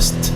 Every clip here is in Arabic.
best.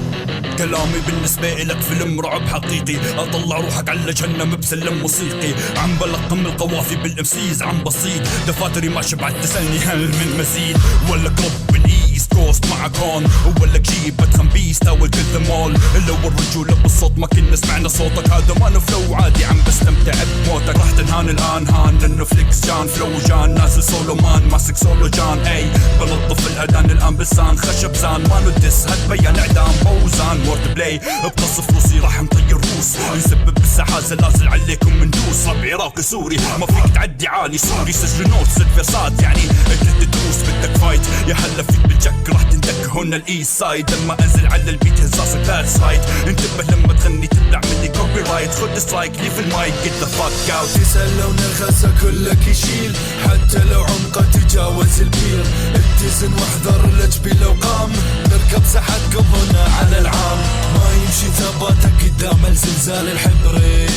كلامي بالنسبة إلك فيلم رعب حقيقي، أطلع روحك على جهنم بسلم موسيقي. عم بلقم القوافي بالامسيز، عم بصيد دفاتري ما شبعت تسألني هل من مزيد. ولا كلوب بالإيست كوست معك هون، ولا جيب بدخن بيست أو كل ذا مول. لو الرجولة بالصوت ما كنا سمعنا صوتك، هذا ما نفلو عادي عم بستمتع بموتك. راح تنهان الآن هان لأنه فليكس جان فلو جان، نازل سولو مان ماسك سولو جان. اي بلطف الأذان الآن بلسان خشب زان، ما ندس هتبين إعدام بوزان. وورد بلاي بقص فلوسي راح نطير روس، نسبب بالساحة زلازل عليكم من دوس. ربع عراقي سوري ما فيك تعدي عالي سوري، سجل نوت ست فرصات يعني انت تدوس. بدك فايت يا هلا فيك بالجك راح تندك هنا الايست سايد. لما انزل على البيت هز راسك ذاتس رايت، انتبه لما تغني تبلع مني كوبي رايت. خد سترايك ليف المايك جيت ذا فاك اوت. تسأل لو نرخص كلك يشيل، حتى لو عمقه تجاوز البير. اتزن واحذر الاتش لو قام، نركب ساحتكم هنا على العام. ما يمشي ثباتك قدام الزلزال الحبري،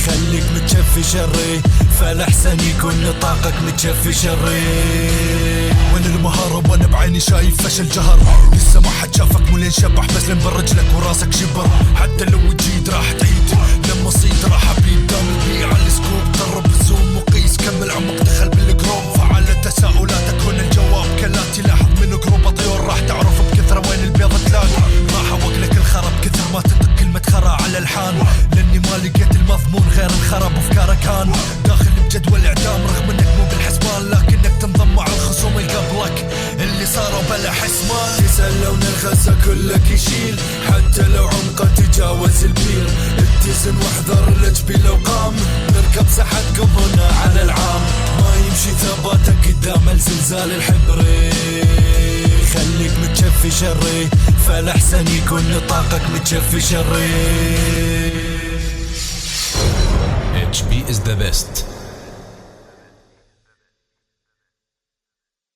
خليك متشفي شري، فالأحسن يكون نطاقك متشفي شري. وين المهارة وانا بعيني شايف فشل جهر، لسه ما حد شافك مولين شبح بس لين برجلك وراسك شبر. حتى لو تجيد راح تعيد، لما صيد راح ابيد. دام البيع على السكوب قرب الزوم وقيس، كمل عمق دخل بالقروب. فعل تساؤلاتك هنا الجواب، كلا تلاحظ من قروب طيور راح تعرف بكثرة وين البيضة تلاقي. راح اوقلك الخرب كثر ما تنطق كلمة خرا على الحان، لاني ما لقيت المضمون غير الخرب افكاره كان داخل بجدول اعدام. رغم انك مو بالحسبان لكنك تنضم مع الخصوم اللي قبلك اللي صاروا بلا حسبان. تسأل لو نرخصه كلك يشيل، حتى لو عمقه تجاوز البير. اتزن واحذر الاتش لو قام، نركب ساحتكم هنا على العام. ما يمشي ثباتك قدام الزلزال الحبري، خليك متشفي شري، فالأحسن يكون نطاقك متشفي شري. HB is the best.